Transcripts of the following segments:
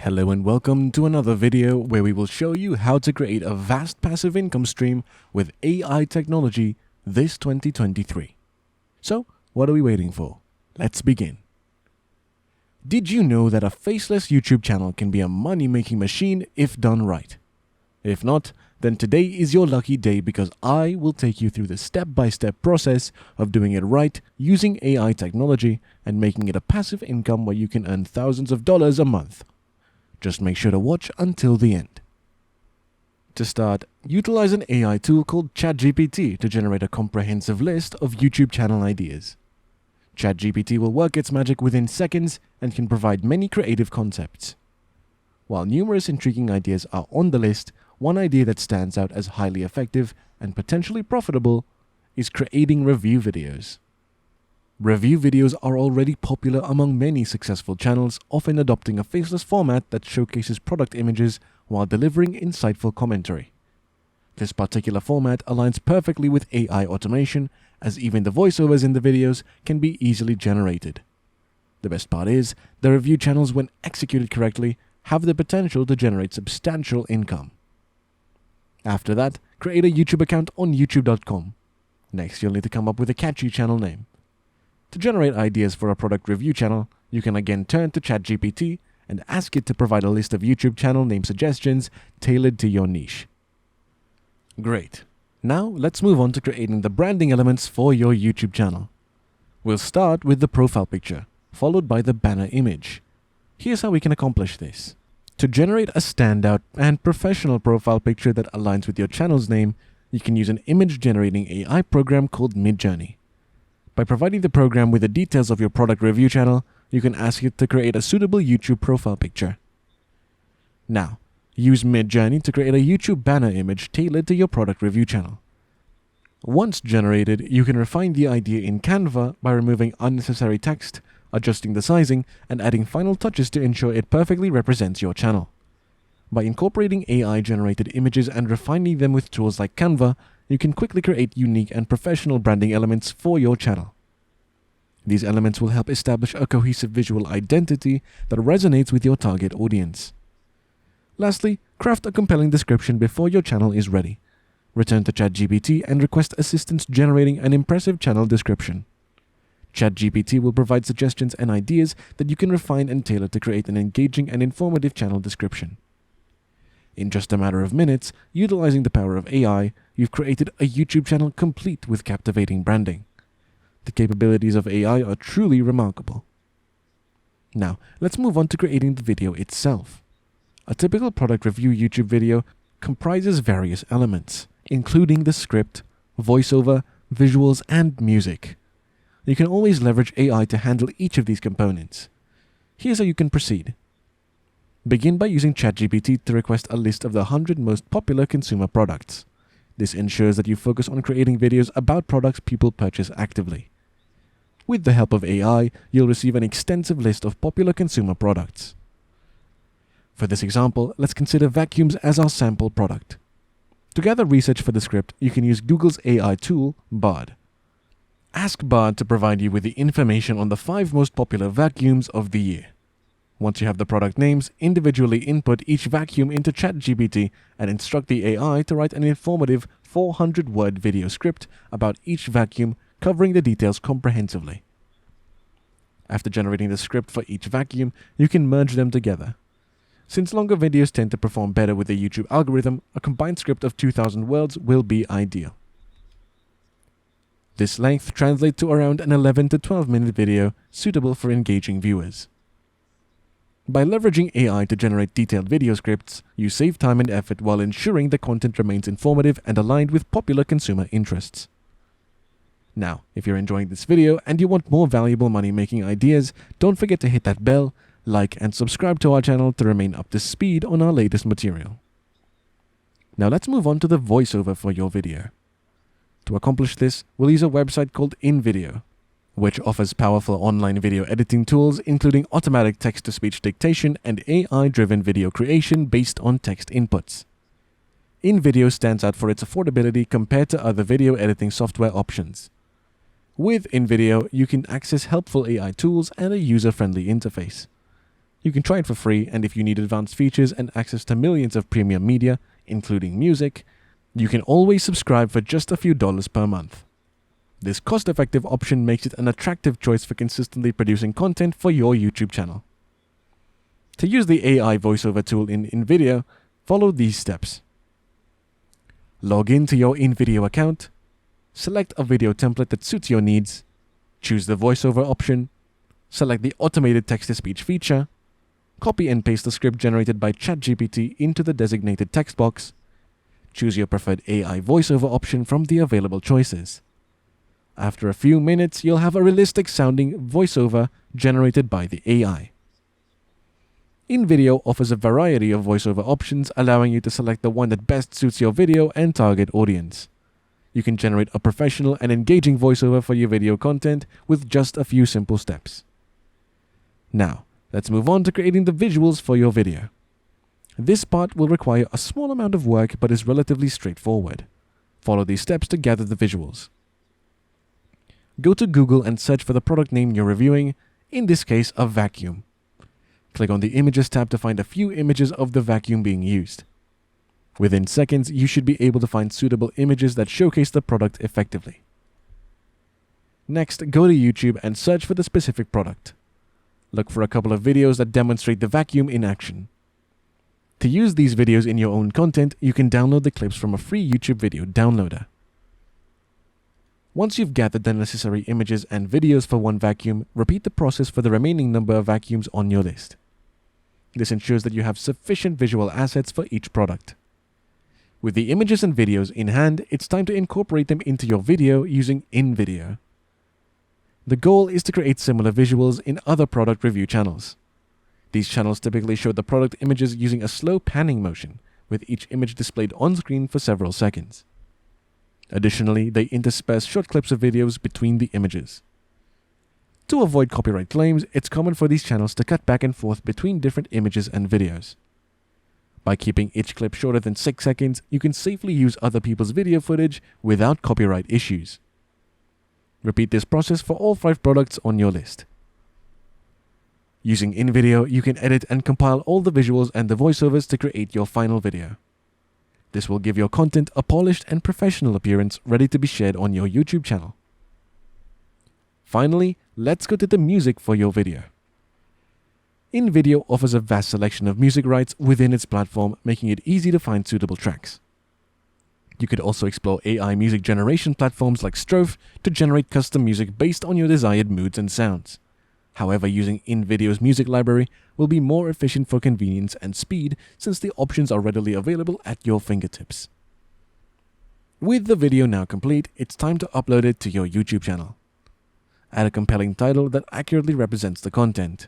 Hello and welcome to another video where we will show you how to create a vast passive income stream with AI technology this 2023. So, what are we waiting for? Let's begin. Did you know that a faceless YouTube channel can be a money-making machine if done right? If not, then today is your lucky day because I will take you through the step-by-step process of doing it right using AI technology and making it a passive income where you can earn thousands of dollars a month. Just make sure to watch until the end. To start, utilize an AI tool called ChatGPT to generate a comprehensive list of YouTube channel ideas. ChatGPT will work its magic within seconds and can provide many creative concepts. While numerous intriguing ideas are on the list, one idea that stands out as highly effective and potentially profitable is creating review videos. Review videos are already popular among many successful channels, often adopting a faceless format that showcases product images while delivering insightful commentary. This particular format aligns perfectly with AI automation, as even the voiceovers in the videos can be easily generated. The best part is, the review channels, when executed correctly, have the potential to generate substantial income. After that, create a YouTube account on youtube.com. Next, you'll need to come up with a catchy channel name. To generate ideas for a product review channel, you can again turn to ChatGPT and ask it to provide a list of YouTube channel name suggestions tailored to your niche. Great. Now let's move on to creating the branding elements for your YouTube channel. We'll start with the profile picture, followed by the banner image. Here's how we can accomplish this. To generate a standout and professional profile picture that aligns with your channel's name, you can use an image generating AI program called Midjourney. By providing the program with the details of your product review channel, you can ask it to create a suitable YouTube profile picture. Now, use Midjourney to create a YouTube banner image tailored to your product review channel. Once generated, you can refine the idea in Canva by removing unnecessary text, adjusting the sizing, and adding final touches to ensure it perfectly represents your channel. By incorporating AI-generated images and refining them with tools like Canva, you can quickly create unique and professional branding elements for your channel. These elements will help establish a cohesive visual identity that resonates with your target audience. Lastly, craft a compelling description before your channel is ready. Return to ChatGPT and request assistance generating an impressive channel description. ChatGPT will provide suggestions and ideas that you can refine and tailor to create an engaging and informative channel description. In just a matter of minutes, utilizing the power of AI, you've created a YouTube channel complete with captivating branding. The capabilities of AI are truly remarkable. Now, let's move on to creating the video itself. A typical product review YouTube video comprises various elements, including the script, voiceover, visuals, and music. You can always leverage AI to handle each of these components. Here's how you can proceed. Begin by using ChatGPT to request a list of the 100 most popular consumer products. This ensures that you focus on creating videos about products people purchase actively. With the help of AI, you'll receive an extensive list of popular consumer products. For this example, let's consider vacuums as our sample product. To gather research for the script, you can use Google's AI tool, Bard. Ask Bard to provide you with the information on the 5 most popular vacuums of the year. Once you have the product names, individually input each vacuum into ChatGPT and instruct the AI to write an informative 400-word video script about each vacuum, covering the details comprehensively. After generating the script for each vacuum, you can merge them together. Since longer videos tend to perform better with the YouTube algorithm, a combined script of 2,000 words will be ideal. This length translates to around an 11 to 12-minute video suitable for engaging viewers. By leveraging AI to generate detailed video scripts, you save time and effort while ensuring the content remains informative and aligned with popular consumer interests. Now, if you're enjoying this video and you want more valuable money-making ideas, don't forget to hit that bell, like, and subscribe to our channel to remain up to speed on our latest material. Now let's move on to the voiceover for your video. To accomplish this, we'll use a website called Unveil, which offers powerful online video editing tools including automatic text-to-speech dictation and AI-driven video creation based on text inputs. Unveil stands out for its affordability compared to other video editing software options. With Unveil, you can access helpful AI tools and a user-friendly interface. You can try it for free, and if you need advanced features and access to millions of premium media, including music, you can always subscribe for just a few dollars per month. This cost-effective option makes it an attractive choice for consistently producing content for your YouTube channel. To use the AI voiceover tool in InVideo, follow these steps. Log in to your InVideo account, select a video template that suits your needs, choose the voiceover option, select the automated text-to-speech feature, copy and paste the script generated by ChatGPT into the designated text box, choose your preferred AI voiceover option from the available choices. After a few minutes, you'll have a realistic-sounding voiceover generated by the AI. InVideo offers a variety of voiceover options, allowing you to select the one that best suits your video and target audience. You can generate a professional and engaging voiceover for your video content with just a few simple steps. Now, let's move on to creating the visuals for your video. This part will require a small amount of work but is relatively straightforward. Follow these steps to gather the visuals. Go to Google and search for the product name you're reviewing, in this case a vacuum. Click on the Images tab to find a few images of the vacuum being used. Within seconds, you should be able to find suitable images that showcase the product effectively. Next, go to YouTube and search for the specific product. Look for a couple of videos that demonstrate the vacuum in action. To use these videos in your own content, you can download the clips from a free YouTube video downloader. Once you've gathered the necessary images and videos for one vacuum, repeat the process for the remaining number of vacuums on your list. This ensures that you have sufficient visual assets for each product. With the images and videos in hand, it's time to incorporate them into your video using InVideo. The goal is to create similar visuals in other product review channels. These channels typically show the product images using a slow panning motion, with each image displayed on screen for several seconds. Additionally, they intersperse short clips of videos between the images. To avoid copyright claims, it's common for these channels to cut back and forth between different images and videos. By keeping each clip shorter than 6 seconds, you can safely use other people's video footage without copyright issues. Repeat this process for all 5 products on your list. Using InVideo, you can edit and compile all the visuals and the voiceovers to create your final video. This will give your content a polished and professional appearance ready to be shared on your YouTube channel. Finally, let's go to the music for your video. InVideo offers a vast selection of music rights within its platform, making it easy to find suitable tracks. You could also explore AI music generation platforms like Strophe to generate custom music based on your desired moods and sounds. However, using InVideo's music library will be more efficient for convenience and speed since the options are readily available at your fingertips. With the video now complete, it's time to upload it to your YouTube channel. Add a compelling title that accurately represents the content.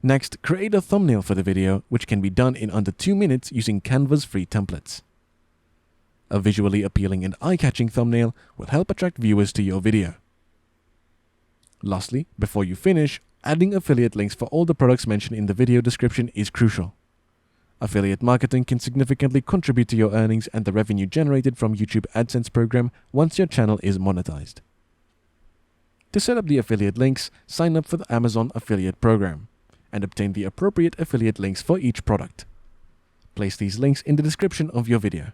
Next, create a thumbnail for the video, which can be done in under 2 minutes using Canva's free templates. A visually appealing and eye-catching thumbnail will help attract viewers to your video. Lastly, before you finish, adding affiliate links for all the products mentioned in the video description is crucial. Affiliate marketing can significantly contribute to your earnings and the revenue generated from YouTube AdSense program once your channel is monetized. To set up the affiliate links, sign up for the Amazon affiliate program and obtain the appropriate affiliate links for each product. Place these links in the description of your video.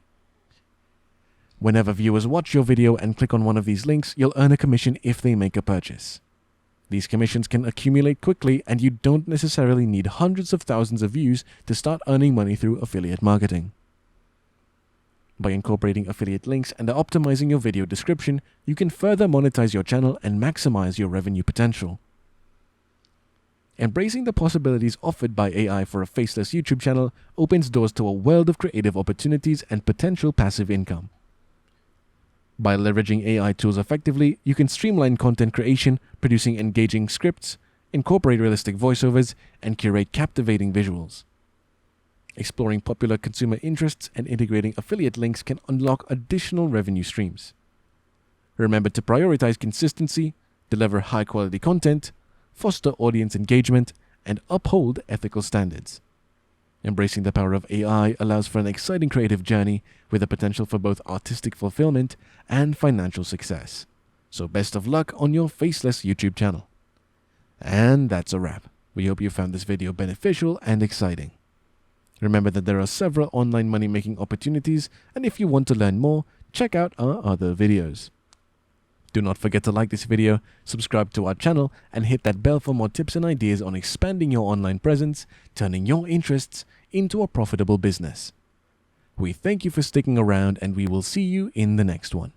Whenever viewers watch your video and click on one of these links, you'll earn a commission if they make a purchase. These commissions can accumulate quickly, and you don't necessarily need hundreds of thousands of views to start earning money through affiliate marketing. By incorporating affiliate links and optimizing your video description, you can further monetize your channel and maximize your revenue potential. Embracing the possibilities offered by AI for a faceless YouTube channel opens doors to a world of creative opportunities and potential passive income. By leveraging AI tools effectively, you can streamline content creation, producing engaging scripts, incorporate realistic voiceovers, and curate captivating visuals. Exploring popular consumer interests and integrating affiliate links can unlock additional revenue streams. Remember to prioritize consistency, deliver high-quality content, foster audience engagement, and uphold ethical standards. Embracing the power of AI allows for an exciting creative journey with the potential for both artistic fulfillment and financial success. So best of luck on your faceless YouTube channel. And that's a wrap. We hope you found this video beneficial and exciting. Remember that there are several online money-making opportunities, and if you want to learn more, check out our other videos. Do not forget to like this video, subscribe to our channel, and hit that bell for more tips and ideas on expanding your online presence, turning your interests into a profitable business. We thank you for sticking around, and we will see you in the next one.